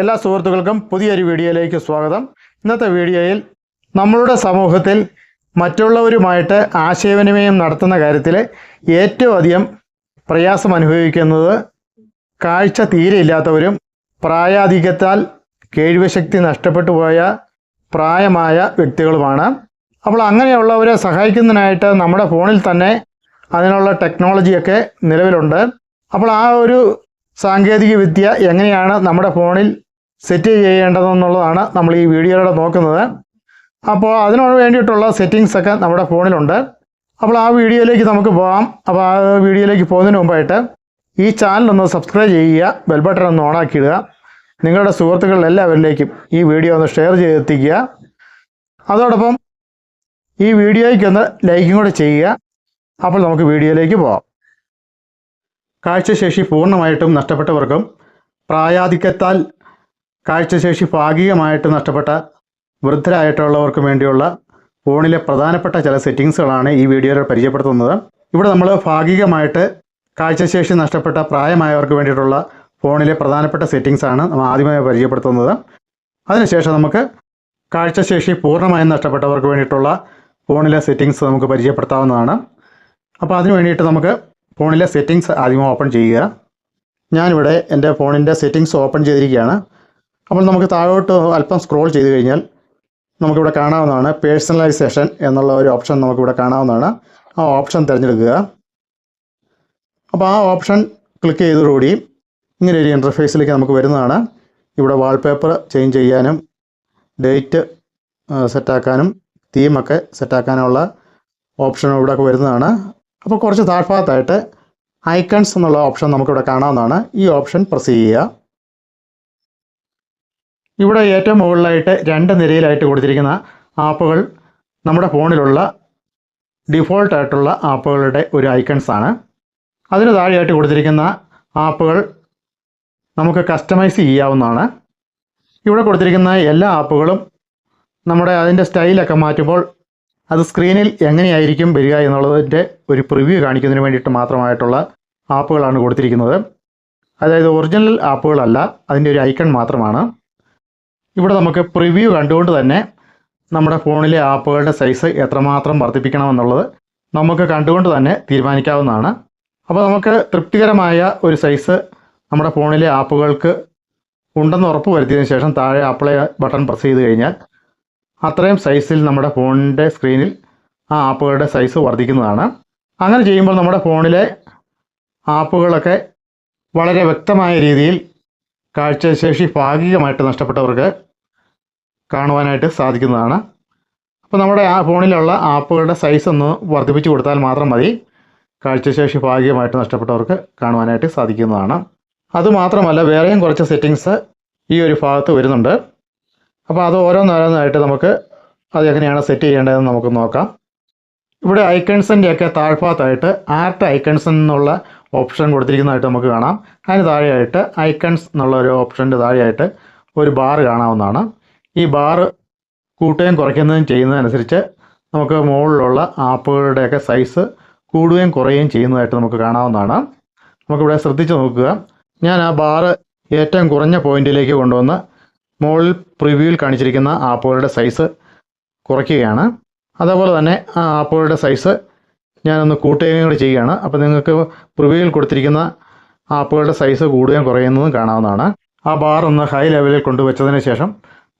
എല്ലാ സുഹൃത്തുക്കൾക്കും പുതിയൊരു വീഡിയോയിലേക്ക് സ്വാഗതം. ഇന്നത്തെ വീഡിയോയിൽ നമ്മളുടെ സമൂഹത്തിൽ മറ്റുള്ളവരുമായിട്ട് ആശയവിനിമയം നടത്തുന്ന കാര്യത്തിൽ ഏറ്റവും അധികം പ്രയാസം അനുഭവിക്കുന്നത് കാഴ്ച തീരെ ഇല്ലാത്തവരും പ്രായാധിക്യത്താൽ കേൾവിശക്തി നഷ്ടപ്പെട്ടു പോയ പ്രായമായ വ്യക്തികളുമാണ്. അപ്പോൾ അങ്ങനെയുള്ളവരെ സഹായിക്കുന്നതിനായിട്ട് നമ്മുടെ ഫോണിൽ തന്നെ അതിനുള്ള ടെക്നോളജിയൊക്കെ നിലവിലുണ്ട്. അപ്പോൾ ആ ഒരു സാങ്കേതിക വിദ്യ എങ്ങനെയാണ് നമ്മുടെ ഫോണിൽ സെറ്റ് ചെയ്യേണ്ടതെന്നുള്ളതാണ് നമ്മൾ ഈ വീഡിയോയിലൂടെ നോക്കുന്നത്. അപ്പോൾ അതിനോട് വേണ്ടിയിട്ടുള്ള സെറ്റിങ്സൊക്കെ നമ്മുടെ ഫോണിലുണ്ട്. അപ്പോൾ ആ വീഡിയോയിലേക്ക് നമുക്ക് പോകാം. അപ്പോൾ ആ വീഡിയോയിലേക്ക് പോകുന്നതിന് മുമ്പായിട്ട് ഈ ചാനലൊന്ന് സബ്സ്ക്രൈബ് ചെയ്യുക, ബെൽ ബട്ടൺ ഒന്ന് ഓണാക്കിയിടുക. നിങ്ങളുടെ സുഹൃത്തുക്കളിൽ എല്ലാവരിലേക്കും ഈ വീഡിയോ ഒന്ന് ഷെയർ ചെയ്തെത്തിക്കുക. അതോടൊപ്പം ഈ വീഡിയോയ്ക്കൊന്ന് ലൈക്കും കൂടെ ചെയ്യുക. അപ്പോൾ നമുക്ക് വീഡിയോയിലേക്ക് പോകാം. കാഴ്ചശേഷി പൂർണ്ണമായിട്ടും നഷ്ടപ്പെട്ടവർക്കും പ്രായാധിക്യത്താൽ കാഴ്ചശേഷി ഭാഗികമായിട്ട് നഷ്ടപ്പെട്ട വൃദ്ധരായിട്ടുള്ളവർക്കും വേണ്ടിയുള്ള ഫോണിലെ പ്രധാനപ്പെട്ട ചില സെറ്റിങ്സുകളാണ് ഈ വീഡിയോയിൽ പരിചയപ്പെടുത്തുന്നത്. ഇവിടെ നമ്മൾ ഭാഗികമായിട്ട് കാഴ്ചശേഷി നഷ്ടപ്പെട്ട പ്രായമായവർക്ക് വേണ്ടിയിട്ടുള്ള ഫോണിലെ പ്രധാനപ്പെട്ട സെറ്റിങ്സാണ് നമ്മൾ ആദ്യമായി പരിചയപ്പെടുത്തുന്നത്. അതിനുശേഷം നമുക്ക് കാഴ്ചശേഷി പൂർണ്ണമായും നഷ്ടപ്പെട്ടവർക്ക് വേണ്ടിയിട്ടുള്ള ഫോണിലെ സെറ്റിങ്സ് നമുക്ക് പരിചയപ്പെടുത്താവുന്നതാണ്. അപ്പോൾ അതിന് വേണ്ടിയിട്ട് നമുക്ക് ഫോണിലെ സെറ്റിങ്സ് ആദ്യം ഓപ്പൺ ചെയ്യുക. ഞാനിവിടെ എൻ്റെ ഫോണിൻ്റെ സെറ്റിങ്സ് ഓപ്പൺ ചെയ്തിരിക്കുകയാണ്. അപ്പോൾ നമുക്ക് താഴോട്ട് അല്പം സ്ക്രോൾ ചെയ്ത് കഴിഞ്ഞാൽ നമുക്കിവിടെ കാണാവുന്നതാണ് പേഴ്സണലൈസേഷൻ എന്നുള്ള ഒരു ഓപ്ഷൻ നമുക്കിവിടെ കാണാവുന്നതാണ്. ആ ഓപ്ഷൻ തിരഞ്ഞെടുക്കുക. അപ്പോൾ ആ ഓപ്ഷൻ ക്ലിക്ക് ചെയ്തതോടുകൂടി ഇങ്ങനെ ഒരു ഇൻ്റർഫേസിലേക്ക് നമുക്ക് വരുന്നതാണ്. ഇവിടെ വാൾപേപ്പർ ചേഞ്ച് ചെയ്യാനും ഡേറ്റ് സെറ്റാക്കാനും തീമൊക്കെ സെറ്റാക്കാനുള്ള ഓപ്ഷൻ ഇവിടെ വരുന്നതാണ്. അപ്പോൾ കുറച്ച് താഴ്ഭാഗത്തായിട്ട് ഐക്കൺസ് എന്നുള്ള ഓപ്ഷൻ നമുക്കിവിടെ കാണാവുന്നതാണ്. ഈ ഓപ്ഷൻ പ്രസ് ചെയ്യുക. ഇവിടെ ഏറ്റവും മുകളിലായിട്ട് 2 നിരയിലായിട്ട് കൊടുത്തിരിക്കുന്ന ആപ്പുകൾ നമ്മുടെ ഫോണിലുള്ള ഡിഫോൾട്ടായിട്ടുള്ള ആപ്പുകളുടെ ഒരു ഐക്കൺസാണ്. അതിന് താഴെയായിട്ട് കൊടുത്തിരിക്കുന്ന ആപ്പുകൾ നമുക്ക് കസ്റ്റമൈസ് ചെയ്യാവുന്നതാണ്. ഇവിടെ കൊടുത്തിരിക്കുന്ന എല്ലാ ആപ്പുകളും അതിൻ്റെ സ്റ്റൈലൊക്കെ മാറ്റുമ്പോൾ അത് സ്ക്രീനിൽ എങ്ങനെയായിരിക്കും വരിക എന്നുള്ളതിൻ്റെ ഒരു പ്രിവ്യൂ കാണിക്കുന്നതിന് വേണ്ടിയിട്ട് മാത്രമായിട്ടുള്ള ആപ്പുകളാണ് കൊടുത്തിരിക്കുന്നത്. അതായത് ഒറിജിനൽ ആപ്പുകളല്ല, അതിൻ്റെ ഒരു ഐക്കൺ മാത്രമാണ്. ഇവിടെ നമുക്ക് പ്രിവ്യൂ കണ്ടുകൊണ്ട് തന്നെ നമ്മുടെ ഫോണിലെ ആപ്പുകളുടെ സൈസ് എത്രമാത്രം വർദ്ധിപ്പിക്കണമെന്നുള്ളത് നമുക്ക് കണ്ടുകൊണ്ട് തന്നെ തീരുമാനിക്കാവുന്നതാണ്. അപ്പോൾ നമുക്ക് തൃപ്തികരമായ ഒരു സൈസ് നമ്മുടെ ഫോണിലെ ആപ്പുകൾക്ക് ഉണ്ടെന്ന് ഉറപ്പ് വരുത്തിയതിന് ശേഷം താഴെ അപ്ലൈ ബട്ടൺ പ്രസ് ചെയ്ത് കഴിഞ്ഞാൽ അത്രയും സൈസിൽ നമ്മുടെ ഫോണിൻ്റെ സ്ക്രീനിൽ ആ ആപ്പുകളുടെ സൈസ് വർദ്ധിക്കുന്നതാണ്. അങ്ങനെ ചെയ്യുമ്പോൾ നമ്മുടെ ഫോണിലെ ആപ്പുകളൊക്കെ വളരെ വ്യക്തമായ രീതിയിൽ കാഴ്ചശേഷി ഭാഗികമായിട്ട് നഷ്ടപ്പെട്ടവർക്ക് കാണുവാനായിട്ട് സാധിക്കുന്നതാണ്. അപ്പോൾ നമ്മുടെ ആ ഫോണിലുള്ള ആപ്പുകളുടെ സൈസ് ഒന്ന് വർദ്ധിപ്പിച്ചു കൊടുത്താൽ മാത്രം മതി കാഴ്ചശേഷി ഭാഗികമായിട്ട് നഷ്ടപ്പെട്ടവർക്ക് കാണുവാനായിട്ട് സാധിക്കുന്നതാണ്. അതുമാത്രമല്ല വേറെയും കുറച്ച് സെറ്റിങ്സ് ഈ ഒരു ഭാഗത്ത് വരുന്നുണ്ട്. അപ്പോൾ അത് ഓരോന്നോരോന്നായിട്ട് നമുക്ക് അത് എങ്ങനെയാണ് സെറ്റ് ചെയ്യേണ്ടതെന്ന് നമുക്ക് നോക്കാം. ഇവിടെ ഐക്കൺസിൻ്റെയൊക്കെ താഴ്ഭാഗത്തായിട്ട് ആർട്ട് ഐക്കൺസ് എന്നുള്ള ഓപ്ഷൻ കൊടുത്തിരിക്കുന്നതായിട്ട് നമുക്ക് കാണാം. അതിന് താഴെയായിട്ട് ഐക്കൺസ് എന്നുള്ള ഒരു ഓപ്ഷൻ്റെ താഴെയായിട്ട് ഒരു ബാർ കാണാവുന്നതാണ്. ഈ ബാർ കൂട്ടുകയും കുറയ്ക്കുന്നതും ചെയ്യുന്നതനുസരിച്ച് നമുക്ക് മുകളിലുള്ള ആപ്പുകളുടെയൊക്കെ സൈസ് കൂടുകയും കുറയുകയും ചെയ്യുന്നതായിട്ട് നമുക്ക് കാണാവുന്നതാണ്. നമുക്കിവിടെ ശ്രദ്ധിച്ച് നോക്കുക. ഞാൻ ആ ബാർ ഏറ്റവും കുറഞ്ഞ പോയിന്റിലേക്ക് കൊണ്ടുവന്ന് മുകളിൽ പ്രിവ്യൂവിൽ കാണിച്ചിരിക്കുന്ന ആപ്പുകളുടെ സൈസ് കുറയ്ക്കുകയാണ്. അതേപോലെ തന്നെ ആ ആപ്പുകളുടെ സൈസ് ഞാനൊന്ന് കൂട്ടുകയും കൂടി ചെയ്യുകയാണ്. അപ്പോൾ നിങ്ങൾക്ക് പ്രിവ്യൂവിൽ കൊടുത്തിരിക്കുന്ന ആപ്പുകളുടെ സൈസ് കൂടുകയും കുറയുന്നതും കാണാവുന്നതാണ്. ആ ബാർ ഒന്ന് ഹൈ ലെവലിൽ കൊണ്ടുവച്ചതിന് ശേഷം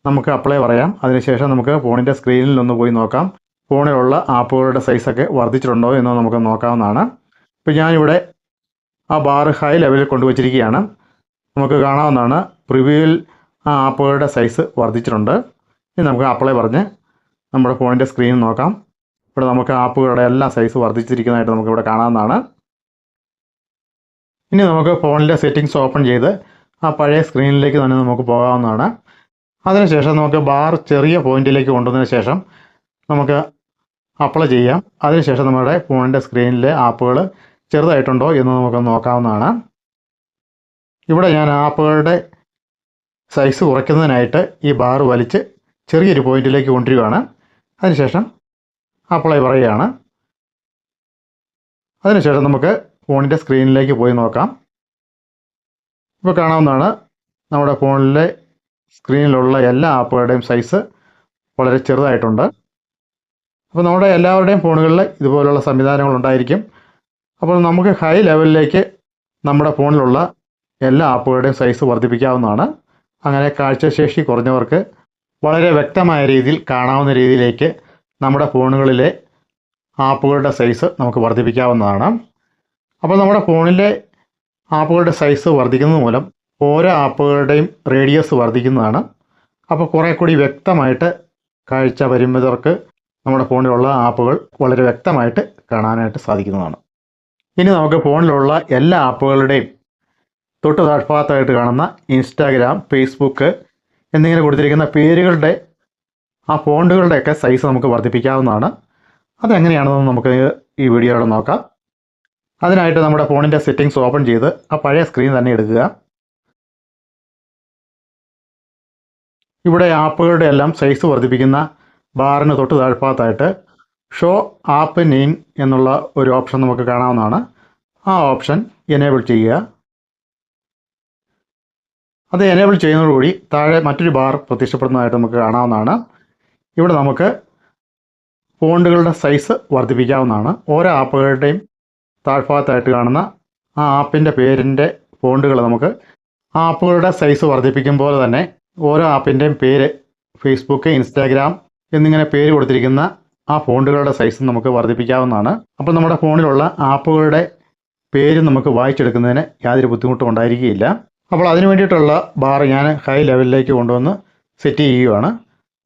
നമുക്ക് അപ്ലൈ പറയാം. അതിനുശേഷം നമുക്ക് ഫോണിൻ്റെ സ്ക്രീനിൽ ഒന്ന് പോയി നോക്കാം ഫോണിലുള്ള ആപ്പുകളുടെ സൈസൊക്കെ വർദ്ധിച്ചിട്ടുണ്ടോ എന്ന് നമുക്ക് നോക്കാവുന്നതാണ്. ഇപ്പോൾ ഞാനിവിടെ ആ ബാർ ഹൈ ലെവലിൽ കൊണ്ടുവച്ചിരിക്കുകയാണ്. നമുക്ക് കാണാവുന്നതാണ് പ്രിവ്യൂവിൽ ആ ആപ്പുകളുടെ സൈസ് വർദ്ധിച്ചിട്ടുണ്ട്. ഇനി നമുക്ക് അപ്ലൈ പറഞ്ഞ് നമ്മുടെ ഫോണിൻ്റെ സ്ക്രീൻ നോക്കാം. ഇവിടെ നമുക്ക് ആപ്പുകളുടെ എല്ലാ സൈസ് വർദ്ധിച്ചിരിക്കുന്നതായിട്ട് നമുക്കിവിടെ കാണാവുന്നതാണ്. ഇനി നമുക്ക് ഫോണിലെ സെറ്റിങ്സ് ഓപ്പൺ ചെയ്ത് ആ പഴയ സ്ക്രീനിലേക്ക് തന്നെ നമുക്ക് പോകാവുന്നതാണ്. അതിനുശേഷം നമുക്ക് ബാർ ചെറിയ പോയിന്റിലേക്ക് കൊണ്ടുവന്നതിന് ശേഷം നമുക്ക് അപ്ലൈ ചെയ്യാം. അതിനുശേഷം നമ്മുടെ ഫോണിൻ്റെ സ്ക്രീനിലെ ആപ്പുകൾ ചെറുതായിട്ടുണ്ടോ എന്ന് നമുക്ക് നോക്കാവുന്നതാണ്. ഇവിടെ ഞാൻ ആപ്പുകളുടെ സൈസ് കുറയ്ക്കുന്നതിനായിട്ട് ഈ ബാർ വലിച്ച് ചെറിയൊരു പോയിന്റിലേക്ക് കൊണ്ടുവരികയാണ്. അതിനുശേഷം അപ്ലൈ പറയുകയാണ്. അതിനുശേഷം നമുക്ക് ഫോണിൻ്റെ സ്ക്രീനിലേക്ക് പോയി നോക്കാം. ഇപ്പോൾ കാണാവുന്നതാണ് നമ്മുടെ ഫോണിലെ സ്ക്രീനിലുള്ള എല്ലാ ആപ്പുകളുടെയും സൈസ് വളരെ ചെറുതായിട്ടുണ്ട്. അപ്പോൾ നമ്മുടെ എല്ലാവരുടെയും ഫോണുകളിൽ ഇതുപോലുള്ള സംവിധാനങ്ങൾ ഉണ്ടായിരിക്കും. അപ്പോൾ നമുക്ക് ഹൈ ലെവലിലേക്ക് നമ്മുടെ ഫോണിലുള്ള എല്ലാ ആപ്പുകളുടെയും സൈസ് വർദ്ധിപ്പിക്കാവുന്നതാണ്. അങ്ങനെ കാഴ്ചശേഷി കുറഞ്ഞവർക്ക് വളരെ വ്യക്തമായ രീതിയിൽ കാണാവുന്ന രീതിയിലേക്ക് നമ്മുടെ ഫോണുകളിലെ ആപ്പുകളുടെ സൈസ് നമുക്ക് വർദ്ധിപ്പിക്കാവുന്നതാണ്. അപ്പോൾ നമ്മുടെ ഫോണിലെ ആപ്പുകളുടെ സൈസ് വർദ്ധിക്കുന്നത് മൂലം ഓരോ ആപ്പുകളുടെയും റേഡിയസ് വർദ്ധിക്കുന്നതാണ്. അപ്പോൾ കുറേ കൂടി വ്യക്തമായിട്ട് കാഴ്ച പരിമിതർക്ക് നമ്മുടെ ഫോണിലുള്ള ആപ്പുകൾ വളരെ വ്യക്തമായിട്ട് കാണാനായിട്ട് സാധിക്കുന്നതാണ്. ഇനി നമുക്ക് ഫോണിലുള്ള എല്ലാ ആപ്പുകളുടെയും തൊട്ട് താഴ്ഭാഗത്തായിട്ട് കാണുന്ന ഇൻസ്റ്റാഗ്രാം, ഫേസ്ബുക്ക് എന്നിങ്ങനെ കൊടുത്തിരിക്കുന്ന പേരുകളുടെ ആ ഫോണ്ടുകളുടെയൊക്കെ സൈസ് നമുക്ക് വർദ്ധിപ്പിക്കാവുന്നതാണ്. അതെങ്ങനെയാണെന്ന് നമുക്ക് ഈ വീഡിയോയിലൂടെ നോക്കാം. അതിനായിട്ട് നമ്മുടെ ഫോണിൻ്റെ സെറ്റിങ്സ് ഓപ്പൺ ചെയ്ത് ആ പഴയ സ്ക്രീൻ തന്നെ എടുക്കുക. ഇവിടെ ആപ്പുകളുടെ എല്ലാം സൈസ് വർദ്ധിപ്പിക്കുന്ന ബാറിന് തൊട്ട് താഴ്ഭാഗത്തായിട്ട് ഷോ ആപ്പ് നെയിം എന്നുള്ള ഒരു ഓപ്ഷൻ നമുക്ക് കാണാവുന്നതാണ്. ആ ഓപ്ഷൻ എനേബിൾ ചെയ്യുക. അത് എനേബിൾ ചെയ്യുന്നതോടുകൂടി താഴെ മറ്റൊരു ബാർ പ്രത്യക്ഷപ്പെടുന്നതായിട്ട് നമുക്ക് കാണാവുന്നതാണ്. ഇവിടെ നമുക്ക് ഫോണ്ടുകളുടെ സൈസ് വർദ്ധിപ്പിക്കാവുന്നതാണ്. ഓരോ ആപ്പുകളുടെയും താഴ്ഭാഗത്തായിട്ട് കാണുന്ന ആ ആപ്പിൻ്റെ പേരിൻ്റെ ഫോണ്ടുകൾ നമുക്ക് ആ ആപ്പുകളുടെ സൈസ് വർദ്ധിപ്പിക്കും പോലെ തന്നെ ഓരോ ആപ്പിൻ്റെയും പേര്, ഫേസ്ബുക്ക്, ഇൻസ്റ്റാഗ്രാം എന്നിങ്ങനെ പേര് കൊടുത്തിരിക്കുന്ന ആ ഫോണ്ടുകളുടെ സൈസ് നമുക്ക് വർദ്ധിപ്പിക്കാവുന്നതാണ്. അപ്പോൾ നമ്മുടെ ഫോണിലുള്ള ആപ്പുകളുടെ പേര് നമുക്ക് വായിച്ചെടുക്കുന്നതിന് യാതൊരു ബുദ്ധിമുട്ടും ഉണ്ടായിരിക്കുകയില്ല. അപ്പോൾ അതിന് വേണ്ടിയിട്ടുള്ള ബാർ ഞാൻ ഹൈ ലെവലിലേക്ക് കൊണ്ടുവന്ന് സെറ്റ് ചെയ്യുകയാണ്.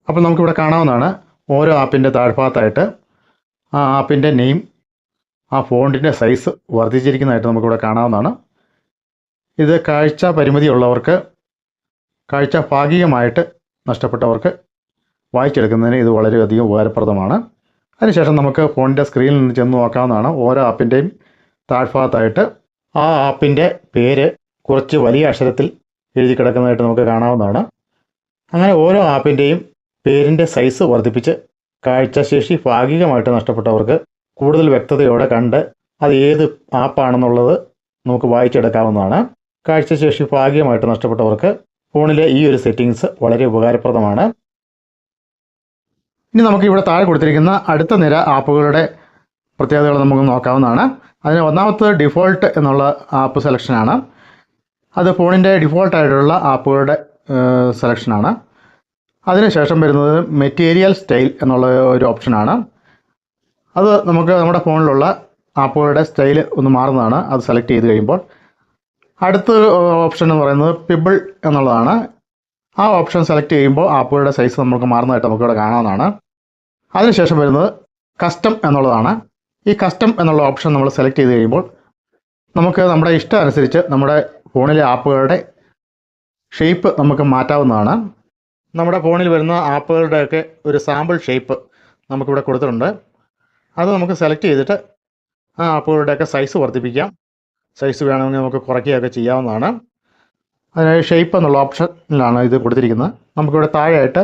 അപ്പോൾ നമുക്കിവിടെ കാണാവുന്നതാണ് ഓരോ ആപ്പിൻ്റെ താഴ്ഭാഗത്തായിട്ട് ആ ആപ്പിൻ്റെ നെയിം, ആ ഫോണ്ടിൻ്റെ സൈസ് വർദ്ധിച്ചിരിക്കുന്നതായിട്ട് നമുക്കിവിടെ കാണാവുന്നതാണ്. ഇത് കാഴ്ച പരിമിതിയുള്ളവർക്ക്, കാഴ്ച ഭാഗികമായിട്ട് നഷ്ടപ്പെട്ടവർക്ക് വായിച്ചെടുക്കുന്നതിന് ഇത് വളരെയധികം ഉപകാരപ്രദമാണ്. അതിനുശേഷം നമുക്ക് ഫോണിൻ്റെ സ്ക്രീനിൽ നിന്ന് ചെന്ന് നോക്കാവുന്നതാണ്. ഓരോ ആപ്പിൻ്റെയും താഴ്ഭാഗത്തായിട്ട് ആ ആപ്പിൻ്റെ പേര് കുറച്ച് വലിയ അക്ഷരത്തിൽ എഴുതി കിടക്കുന്നതായിട്ട് നമുക്ക് കാണാവുന്നതാണ്. അങ്ങനെ ഓരോ ആപ്പിൻ്റെയും പേരിൻ്റെ സൈസ് വർദ്ധിപ്പിച്ച് കാഴ്ചശേഷി ഭാഗികമായിട്ട് നഷ്ടപ്പെട്ടവർക്ക് കൂടുതൽ വ്യക്തതയോടെ കണ്ട് അത് ഏത് ആപ്പാണെന്നുള്ളത് നമുക്ക് വായിച്ചെടുക്കാവുന്നതാണ്. കാഴ്ചശേഷി ഭാഗികമായിട്ട് നഷ്ടപ്പെട്ടവർക്ക് ഫോണിലെ ഈ ഒരു സെറ്റിങ്സ് വളരെ ഉപകാരപ്രദമാണ്. ഇനി നമുക്ക് ഇവിടെ താഴെ കൊടുത്തിരിക്കുന്ന അടുത്ത നിര ആപ്പുകളുടെ പ്രത്യേകതകൾ നമുക്ക് നോക്കാവുന്നതാണ്. അതിന് ഒന്നാമത്തെ ഡിഫോൾട്ട് എന്നുള്ള ആപ്പ് സെലക്ഷനാണ്. അത് ഫോണിൻ്റെ ഡിഫോൾട്ടായിട്ടുള്ള ആപ്പുകളുടെ സെലക്ഷനാണ്. അതിനുശേഷം വരുന്നത് മെറ്റീരിയൽ സ്റ്റൈൽ എന്നുള്ള ഒരു ഓപ്ഷനാണ്. അത് നമുക്ക് നമ്മുടെ ഫോണിലുള്ള ആപ്പുകളുടെ സ്റ്റൈൽ ഒന്ന് മാറുന്നതാണ്. അത് സെലക്ട് ചെയ്ത് കഴിയുമ്പോൾ അടുത്ത ഓപ്ഷൻ എന്ന് പറയുന്നത് പിബിൾ എന്നുള്ളതാണ്. ആ ഓപ്ഷൻ സെലക്ട് ചെയ്യുമ്പോൾ ആപ്പുകളുടെ സൈസ് നമുക്ക് മാറുന്നതായിട്ട് നമുക്കിവിടെ കാണാവുന്നതാണ്. അതിനുശേഷം വരുന്നത് കസ്റ്റം എന്നുള്ളതാണ്. ഈ കസ്റ്റം എന്നുള്ള ഓപ്ഷൻ നമ്മൾ സെലക്ട് ചെയ്ത് കഴിയുമ്പോൾ നമുക്ക് നമ്മുടെ ഇഷ്ടം അനുസരിച്ച് നമ്മുടെ ഫോണിലെ ആപ്പുകളുടെ ഷേപ്പ് നമുക്ക് മാറ്റാവുന്നതാണ്. നമ്മുടെ ഫോണിൽ വരുന്ന ആപ്പുകളുടെയൊക്കെ ഒരു സാമ്പിൾ ഷേപ്പ് നമുക്കിവിടെ കൊടുത്തിട്ടുണ്ട്. അത് നമുക്ക് സെലക്ട് ചെയ്തിട്ട് ആ ആപ്പുകളുടെയൊക്കെ സൈസ് വർദ്ധിപ്പിക്കാം. സൈസ് വേണമെങ്കിൽ നമുക്ക് കുറയ്ക്കുകയൊക്കെ ചെയ്യാവുന്നതാണ്. അതിനായി ഷേപ്പ് എന്നുള്ള ഓപ്ഷനിലാണ് ഇത് കൊടുത്തിരിക്കുന്നത്. നമുക്കിവിടെ താഴെയായിട്ട്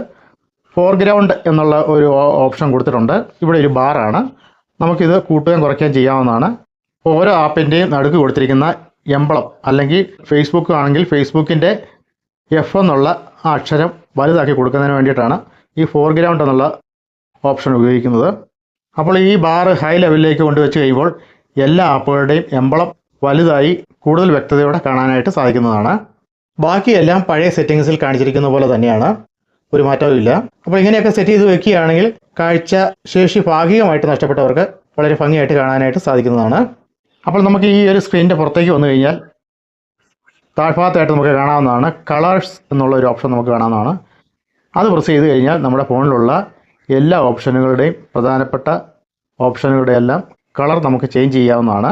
ഫോർഗ്രൗണ്ട് എന്നുള്ള ഒരു ഓപ്ഷൻ കൊടുത്തിട്ടുണ്ട്. ഇവിടെ ഒരു ബാറാണ്. നമുക്കിത് കൂട്ടുകയും കുറയ്ക്കുകയും ചെയ്യാവുന്നതാണ്. ഓരോ ആപ്പിൻ്റെയും നടുക്ക് കൊടുത്തിരിക്കുന്ന എംബ്ലം, അല്ലെങ്കിൽ ഫേസ്ബുക്ക് ആണെങ്കിൽ ഫേസ്ബുക്കിൻ്റെ എഫ് എന്നുള്ള ആ അക്ഷരം വലുതാക്കി കൊടുക്കുന്നതിന് വേണ്ടിയിട്ടാണ് ഈ ഫോർഗ്രൗണ്ട് എന്നുള്ള ഓപ്ഷൻ ഉപയോഗിക്കുന്നത്. അപ്പോൾ ഈ ബാർ ഹൈ ലെവലിലേക്ക് കൊണ്ടുവച്ച് കഴിയുമ്പോൾ എല്ലാ ആപ്പുകളുടെയും എംബ്ലം വലുതായി കൂടുതൽ വ്യക്തതയോടെ കാണാനായിട്ട് സാധിക്കുന്നതാണ്. ബാക്കിയെല്ലാം പഴയ സെറ്റിങ്സിൽ കാണിച്ചിരിക്കുന്ന പോലെ തന്നെയാണ്, ഒരു മാറ്റവും ഇല്ല. അപ്പോൾ ഇങ്ങനെയൊക്കെ സെറ്റ് ചെയ്ത് വെക്കുകയാണെങ്കിൽ കാഴ്ച ശേഷി ഭാഗികമായിട്ട് നഷ്ടപ്പെട്ടവർക്ക് വളരെ ഭംഗിയായിട്ട് കാണാനായിട്ട് സാധിക്കുന്നതാണ്. അപ്പോൾ നമുക്ക് ഈ ഒരു സ്ക്രീനിൻ്റെ പുറത്തേക്ക് വന്നു കഴിഞ്ഞാൽ താഴ്ഭാഗത്തായിട്ട് നമുക്ക് കാണാവുന്നതാണ് കളേഴ്സ് എന്നുള്ള ഒരു ഓപ്ഷൻ നമുക്ക് കാണാവുന്നതാണ്. അത് പ്രസ് ചെയ്ത് കഴിഞ്ഞാൽ നമ്മുടെ ഫോണിലുള്ള എല്ലാ ഓപ്ഷനുകളുടെയും പ്രധാനപ്പെട്ട ഓപ്ഷനുകളുടെ എല്ലാം കളർ നമുക്ക് ചേഞ്ച് ചെയ്യാവുന്നതാണ്.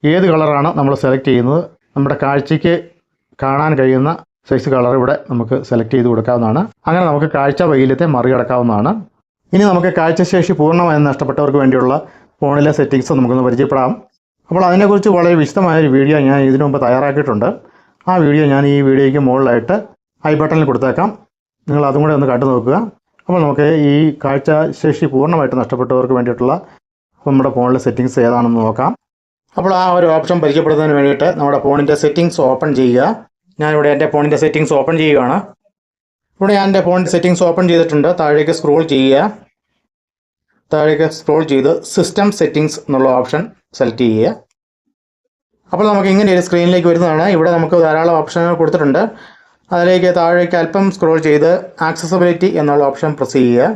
ഏത് കളറാണ് നമ്മൾ സെലക്ട് ചെയ്യുന്നത്, നമ്മുടെ കാഴ്ചയ്ക്ക് കാണാൻ കഴിയുന്ന സൈസ് കളർ ഇവിടെ നമുക്ക് സെലക്ട് ചെയ്ത് കൊടുക്കാവുന്നതാണ്. അങ്ങനെ നമുക്ക് കാഴ്ച വൈകല്യത്തെ മറികടക്കാവുന്നതാണ്. ഇനി നമുക്ക് കാഴ്ചശേഷി പൂർണ്ണമായും നഷ്ടപ്പെട്ടവർക്ക് വേണ്ടിയുള്ള ഫോണിലെ സെറ്റിങ്സ് നമുക്കൊന്ന് പരിചയപ്പെടാം. അപ്പോൾ അതിനെക്കുറിച്ച് വളരെ വിശദമായൊരു വീഡിയോ ഞാൻ ഇതിനു മുമ്പ് തയ്യാറാക്കിയിട്ടുണ്ട്. ആ വീഡിയോ ഞാൻ ഈ വീഡിയോയ്ക്ക് മുകളിലായിട്ട് ഐ ബട്ടണിൽ കൊടുത്തേക്കാം. നിങ്ങൾ അതും കൂടെ ഒന്ന് കണ്ടു നോക്കുക. അപ്പോൾ നമുക്ക് ഈ കാഴ്ചശേഷി പൂർണ്ണമായിട്ട് നഷ്ടപ്പെട്ടവർക്ക് വേണ്ടിയിട്ടുള്ള നമ്മുടെ ഫോണിലെ സെറ്റിങ്സ് ഏതാണെന്ന് നോക്കാം. അപ്പോൾ ആ ഒരു ഓപ്ഷൻ പരിചയപ്പെടുന്നതിന് വേണ്ടിയിട്ട് നമ്മുടെ ഫോണിൻ്റെ സെറ്റിങ്സ് ഓപ്പൺ ചെയ്യുക. ഞാനിവിടെ എൻ്റെ ഫോണിൻ്റെ സെറ്റിങ്സ് ഓപ്പൺ ചെയ്യുകയാണ്. ഇവിടെ ഞാൻ എൻ്റെ ഫോണിൻ്റെ സെറ്റിങ്സ് ഓപ്പൺ ചെയ്തിട്ടുണ്ട്. താഴേക്ക് സ്ക്രോൾ ചെയ്യുക. താഴേക്ക് സ്ക്രോൾ ചെയ്ത് സിസ്റ്റം സെറ്റിങ്സ് എന്നുള്ള ഓപ്ഷൻ സെലക്ട് ചെയ്യുക. അപ്പോൾ നമുക്ക് ഇങ്ങനെ ഒരു സ്ക്രീനിലേക്ക് വരുന്നതാണ്. ഇവിടെ നമുക്ക് ധാരാളം ഓപ്ഷനുകൾ കൊടുത്തിട്ടുണ്ട്. അതിലേക്ക് താഴേക്ക് അല്പം സ്ക്രോൾ ചെയ്ത് ആക്സസിബിലിറ്റി എന്നുള്ള ഓപ്ഷൻ പ്രസ് ചെയ്യുക.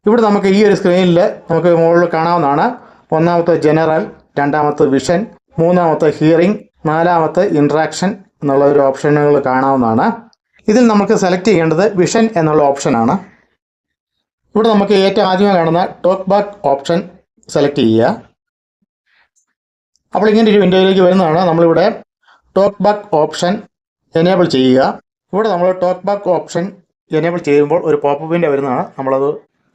ഇവിടെ നമുക്ക് ഈ ഒരു സ്ക്രീനിൽ നമുക്ക് മുകളിൽ കാണാവുന്നതാണ്. ഒന്നാമത്തെ ജനറൽ, രണ്ടാമത്തെ വിഷൻ, മൂന്നാമത്തെ ഹിയറിംഗ്, നാലാമത്തെ ഇൻട്രാക്ഷൻ എന്നുള്ള ഒരു ഓപ്ഷനുകൾ കാണാവുന്നതാണ്. ഇതിൽ നമുക്ക് സെലക്ട് ചെയ്യേണ്ടത് വിഷൻ എന്നുള്ള ഓപ്ഷനാണ്. ഇവിടെ നമുക്ക് ഏറ്റവും ആദ്യമേ കാണുന്ന ടോക്ക് ബാക്ക് ഓപ്ഷൻ സെലക്ട് ചെയ്യുക. അപ്പോൾ ഇങ്ങനെ ഒരു വിൻഡോയിലേക്ക് വരുന്നതാണ്. നമ്മളിവിടെ ടോക്ക് ബാക്ക് ഓപ്ഷൻ എനേബിൾ ചെയ്യുക. ഇവിടെ നമ്മൾ ടോക്ക് ബാക്ക് ഓപ്ഷൻ എനേബിൾ ചെയ്യുമ്പോൾ ഒരു പോപ്പ് വിൻഡോ വരുന്നതാണ്. നമ്മളത്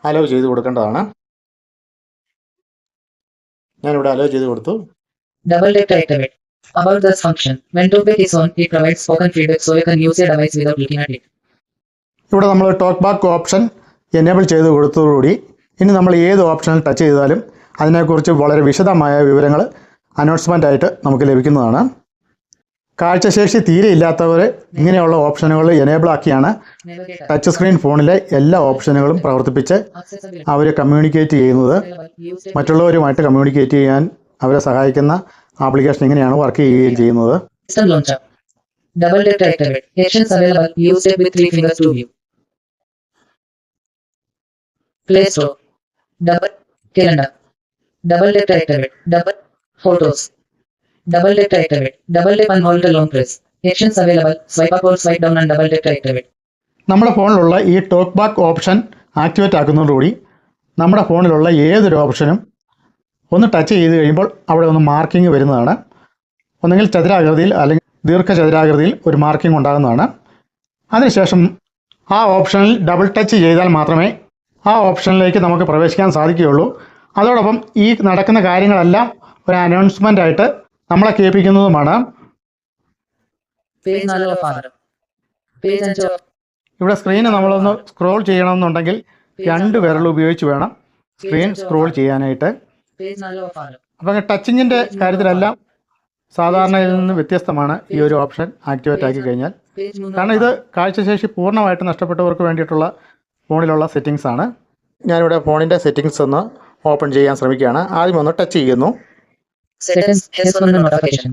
അലോ ചെയ്ത് കൊടുക്കേണ്ടതാണ്. ഞാനിവിടെ അലോ ചെയ്ത് കൊടുത്തു. Double tap to activate. About this function, when TalkBack is on, it provides spoken feedback so you can use your device without looking at it. ഇവിടെ നമ്മൾ ടോക്ക് ബാക്ക് ഓപ്ഷൻ എനേബിൾ ചെയ്ത് കൊടുത്തതോടുകൂടി ഇനി നമ്മൾ ഏത് ഓപ്ഷനിൽ ടച്ച് ചെയ്താലും അതിനെക്കുറിച്ച് വളരെ വിശദമായ വിവരങ്ങൾ അനൗൺസ്മെൻ്റ് ആയിട്ട് നമുക്ക് ലഭിക്കുന്നതാണ്. കാഴ്ചശേഷി തീരെ ഇല്ലാത്തവർ ഇങ്ങനെയുള്ള ഓപ്ഷനുകൾ എനേബിൾ ആക്കിയാണ് ടച്ച് സ്ക്രീൻ ഫോണിലെ എല്ലാ ഓപ്ഷനുകളും പ്രവർത്തിപ്പിച്ച് അവർ കമ്മ്യൂണിക്കേറ്റ് ചെയ്യുന്നത്. മറ്റുള്ളവരുമായിട്ട് കമ്മ്യൂണിക്കേറ്റ് ചെയ്യാൻ അവരെ സഹായിക്കുന്ന ആപ്ലിക്കേഷൻ ഇങ്ങനെയാണ് വർക്ക് ചെയ്യുകയും ചെയ്യുന്നത്. System launcher. Double tap to activate. Actions available. Use it with 3 fingers to view. Play Store. Double calendar. Double tap to activate. Double photos. Double tap to activate. Double tap and hold the long press. Actions available. Swipe up or swipe down and double tap to activate. നമ്മുടെ ഫോണിലുള്ള ഈ TalkBack option activate ആക്കുന്നതോടുകൂടി നമ്മുടെ ഫോണിലുള്ള ഏതൊരു ഓപ്ഷനും ഒന്ന് touch ചെയ്ത് കഴിയുമ്പോൾ അവിടെ ഒന്ന് മാർക്കിംഗ് വരുന്നതാണ്. ഒന്നെങ്കിൽ ചതുരാകൃതിയിൽ അല്ലെങ്കിൽ ദീർഘചതുരാകൃതിയിൽ ഒരു മാർക്കിംഗ് ഉണ്ടാകുന്നതാണ്. അതിനുശേഷം ആ ഓപ്ഷനിൽ ഡബിൾ ടച്ച് ചെയ്താൽ മാത്രമേ ആ ഓപ്ഷനിലേക്ക് നമുക്ക് പ്രവേശിക്കാൻ സാധിക്കുകയുള്ളൂ. അതോടൊപ്പം ഈ നടക്കുന്ന കാര്യങ്ങളെല്ലാം ഒരു അനൗൺസ്മെൻ്റ് ആയിട്ട് നമ്മളെ കേൾപ്പിക്കുന്നതുമാണ്. Page 4 of R. Page 5 of ഇവിടെ സ്ക്രീന് നമ്മളൊന്ന് സ്ക്രോൾ ചെയ്യണമെന്നുണ്ടെങ്കിൽ രണ്ട് വിരൽ ഉപയോഗിച്ച് വേണം സ്ക്രീൻ സ്ക്രോൾ ചെയ്യാനായിട്ട്. Page 4 of R. അപ്പം ടച്ചിങ്ങിൻ്റെ കാര്യത്തിലെല്ലാം സാധാരണയിൽ നിന്ന് വ്യത്യസ്തമാണ് ഈ ഒരു ഓപ്ഷൻ ആക്ടിവേറ്റ് ആക്കി കഴിഞ്ഞാൽ. Page 3 കാരണം ഇത് കാഴ്ചശേഷി പൂർണ്ണമായിട്ട് നഷ്ടപ്പെട്ടവർക്ക് വേണ്ടിയിട്ടുള്ള ഫോണിലുള്ള സെറ്റിങ്സ് ആണ്. ഞാനിവിടെ ഫോണിൻ്റെ സെറ്റിങ്സ് ഒന്ന് ഓപ്പൺ ചെയ്യാൻ ശ്രമിക്കുകയാണ്. ആദ്യം ഒന്ന് ടച്ച് ചെയ്യുന്നു. Settings has one notification.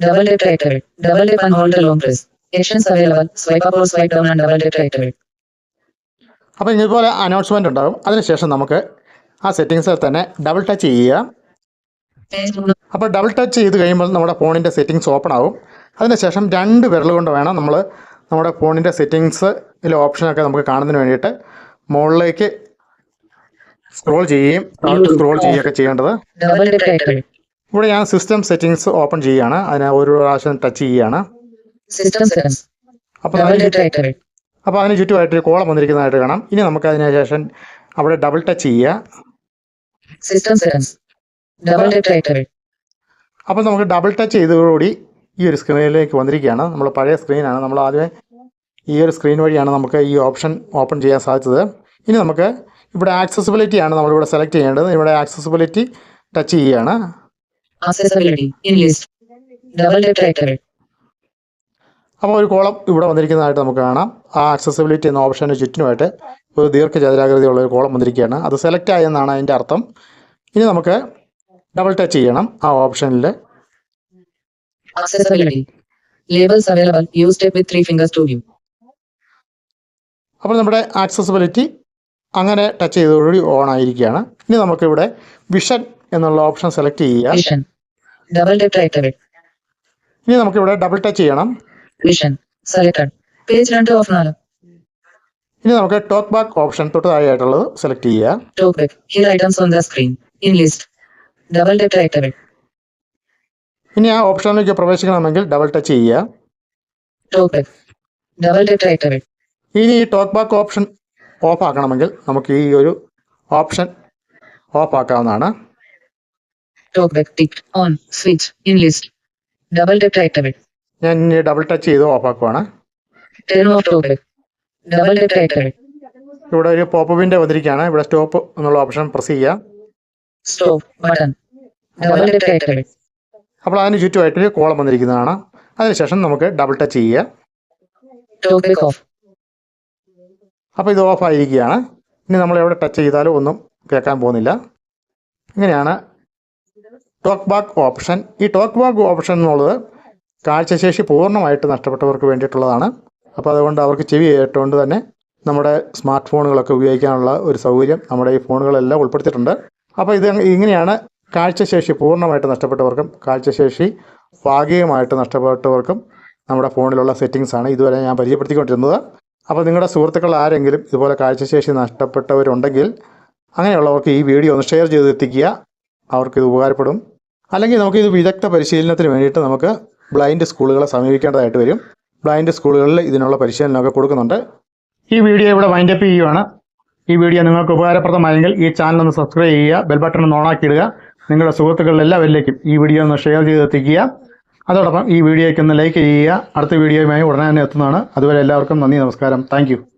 Double tap to activate. Double tap and hold the long press. Actions available. Swipe up or swipe down and double tap to activate. അപ്പോൾ ഇതുപോലെ അനൗൺസ്മെൻ്റ് ഉണ്ടാകും. അതിനുശേഷം നമുക്ക് ആ സെറ്റിങ്സിൽ തന്നെ ഡബിൾ ടച്ച് ചെയ്യുക. Page 3. അപ്പോൾ ഡബിൾ ടച്ച് ചെയ്ത് കഴിയുമ്പോൾ നമ്മുടെ ഫോണിൻ്റെ സെറ്റിങ്സ് ഓപ്പൺ ആവും. അതിനുശേഷം രണ്ട് വിരൽ കൊണ്ട് വേണം നമ്മൾ നമ്മുടെ ഫോണിൻ്റെ സെറ്റിങ്സിൽ ഓപ്ഷനൊക്കെ നമുക്ക് കാണുന്നതിന് വേണ്ടിയിട്ട് മുകളിലേക്ക് സ്ക്രോൾ ചെയ്യുകയും സ്ക്രോൾ ചെയ്യുകയൊക്കെ ചെയ്യേണ്ടത്. Double tap to activate. ഇവിടെ ഞാൻ സിസ്റ്റം സെറ്റിങ്സ് ഓപ്പൺ ചെയ്യുകയാണ്. അതിന് ഒരു പ്രാവശ്യം ടച്ച് ചെയ്യുകയാണ്. System settings. അപ്പോൾ Double tap to activate. അപ്പോൾ അതിന് ചുറ്റുമായിട്ടൊരു കോളം വന്നിരിക്കുന്നതായിട്ട് കാണാം. ഇനി നമുക്ക് അതിന് ശേഷം അവിടെ ഡബിൾ ടച്ച് ചെയ്യുക. System settings. Double tap to activate. അപ്പോൾ നമുക്ക് ഡബിൾ ടച്ച് ചെയ്തതോടുകൂടി ഈ ഒരു സ്ക്രീനിലേക്ക് വന്നിരിക്കുകയാണ്. നമ്മൾ പഴയ സ്ക്രീനാണ്. നമ്മൾ ആദ്യമേ ഈ ഒരു സ്ക്രീൻ വഴിയാണ് നമുക്ക് ഈ ഓപ്ഷൻ ഓപ്പൺ ചെയ്യാൻ സാധിച്ചത്. ഇനി നമുക്ക് ഇവിടെ ആക്സസിബിലിറ്റി ആണ് നമ്മളിവിടെ സെലക്ട് ചെയ്യേണ്ടത്. ഇവിടെ ആക്സസിബിലിറ്റി ടച്ച് ചെയ്യുകയാണ്. Accessibility. In list. Double tap to activate. അപ്പോൾ ഒരു കോളം ഇവിടെ വന്നിരിക്കുന്നതായിട്ട് നമുക്ക് കാണാം. ആ ആക്സസിബിലിറ്റി എന്ന ഓപ്ഷന് ചുറ്റിനുമായിട്ട് ഒരു ദീർഘചതുരാകൃതിയുള്ള ഒരു കോളം വന്നിരിക്കുകയാണ്. അത് സെലക്ട് ആയെന്നാണ് അതിൻ്റെ അർത്ഥം. ഇനി നമുക്ക് ഡബിൾ ടച്ച് ചെയ്യണം ആ ഓപ്ഷനിൽ. Accessibility. Labels available. Use tap with 3 fingers to view. അപ്പോൾ നമ്മുടെ ആക്സസിബിലിറ്റി അങ്ങനെ ടച്ച് ചെയ്തതോടുകൂടി ഓൺ ആയിരിക്കുകയാണ്. ഇനി നമുക്കിവിടെ വിഷൻ എന്നുള്ള ഓപ്ഷൻ സെലക്ട് ചെയ്യുക. Vision. Double tap to activate. ഇനി നമുക്കിവിടെ ഡബിൾ ടച്ച് ചെയ്യണം. Vision. Selected. Page 2 of 4. ഇനി നമുക്ക് ടോക്ക് ബാക്ക് ഓപ്ഷൻ തൊട്ട് താഴെയായിട്ടുള്ളത് സെലക്ട് ചെയ്യുക. TalkBack. Here items on the screen. In list. Double tap to activate. ഇനി ആ ഓപ്ഷനിലേക്ക് പ്രവേശിക്കണമെങ്കിൽ ഡബിൾ ടച്ച് ചെയ്യുക. TalkBack. Double tap to activate. ഇനി ഈ ടോക്ക് ബാക്ക് ഓപ്ഷൻ ഓഫ് ആക്കണമെങ്കിൽ നമുക്ക് ഈ ഒരു ഓപ്ഷൻ ഓഫ് ആക്കാവുന്നതാണ്. TalkBack ticked on. Switch. In list. Double tap to activate. ഞാൻ ഇനി ഡബിൾ ടച്ച് ചെയ്ത് of ആക്കുവാണ്. Turn off TalkBack. Double tap to activate. ഇവിടെ ഒരു പോപ്പപ്പിൻ്റെ വന്നിരിക്കുകയാണ്. ഇവിടെ സ്റ്റോപ്പ് എന്നുള്ള ഓപ്ഷൻ പ്രസ് ചെയ്യുക. Stop button. Double tap to activate. അപ്പോൾ അതിന് ചുറ്റുമായിട്ടൊരു കോളം വന്നിരിക്കുന്നതാണ്. അതിനുശേഷം നമുക്ക് ഡബിൾ ടച്ച് ചെയ്യുക. TalkBack off. അപ്പോൾ ഇത് ഓഫായിരിക്കുകയാണ്. ഇനി നമ്മൾ എവിടെ ടച്ച് ചെയ്താലും ഒന്നും കേൾക്കാൻ പോകുന്നില്ല. ഇങ്ങനെയാണ് ടോക്ക് ബാക്ക് ഓപ്ഷൻ. ഈ ടോക്ക് ബാക്ക് ഓപ്ഷൻ എന്നുള്ളത് കാഴ്ചശേഷി പൂർണ്ണമായിട്ട് നഷ്ടപ്പെട്ടവർക്ക് വേണ്ടിയിട്ടുള്ളതാണ്. അപ്പോൾ അതുകൊണ്ട് അവർക്ക് ചെവി കേട്ടുകൊണ്ട് തന്നെ നമ്മുടെ സ്മാർട്ട് ഫോണുകളൊക്കെ ഉപയോഗിക്കാനുള്ള ഒരു സൗകര്യം നമ്മുടെ ഈ ഫോണുകളെല്ലാം ഉൾപ്പെടുത്തിയിട്ടുണ്ട്. അപ്പോൾ ഇത് ഇങ്ങനെയാണ് കാഴ്ചശേഷി പൂർണ്ണമായിട്ട് നഷ്ടപ്പെട്ടവർക്കും കാഴ്ചശേഷി ഭാഗികമായിട്ട് നഷ്ടപ്പെട്ടവർക്കും നമ്മുടെ ഫോണിലുള്ള സെറ്റിങ്സാണ് ഇതുവരെ ഞാൻ പരിചയപ്പെടുത്തിക്കൊണ്ടിരുന്നത്. അപ്പോൾ നിങ്ങളുടെ സുഹൃത്തുക്കൾ ആരെങ്കിലും ഇതുപോലെ കാഴ്ചശേഷി നഷ്ടപ്പെട്ടവരുണ്ടെങ്കിൽ അങ്ങനെയുള്ളവർക്ക് ഈ വീഡിയോ ഒന്ന് ഷെയർ ചെയ്തെത്തിക്കുക. അവർക്കിത് ഉപകാരപ്പെടും. അല്ലെങ്കിൽ നമുക്കിത് വിദഗ്ധ പരിശീലനത്തിന് വേണ്ടിയിട്ട് നമുക്ക് ബ്ലൈൻഡ് സ്കൂളുകളെ സമീപിക്കേണ്ടതായിട്ട് വരും. ബ്ലൈൻഡ് സ്കൂളുകളിൽ ഇതിനുള്ള പരിശീലനമൊക്കെ കൊടുക്കുന്നുണ്ട്. ഈ വീഡിയോ ഇവിടെ വൈൻഡപ്പ് ചെയ്യുകയാണ്. ഈ വീഡിയോ നിങ്ങൾക്ക് ഉപകാരപ്രദമായെങ്കിൽ ഈ ചാനൽ ഒന്ന് സബ്സ്ക്രൈബ് ചെയ്യുക, ബെൽ ബട്ടൺ ഒന്ന് ഓണാക്കി ഇടുക. നിങ്ങളുടെ സുഹൃത്തുക്കളിലെല്ലാവരിലേക്കും ഈ വീഡിയോ ഒന്ന് ഷെയർ ചെയ്തെത്തിക്കുക. അതോടൊപ്പം ഈ വീഡിയോയ്ക്ക് ഒന്ന് ലൈക്ക് ചെയ്യുക. അടുത്ത വീഡിയോയുമായി ഉടനെ തന്നെ എത്തുന്നതാണ്. അതുവരെ എല്ലാവർക്കും നന്ദി, നമസ്കാരം. താങ്ക്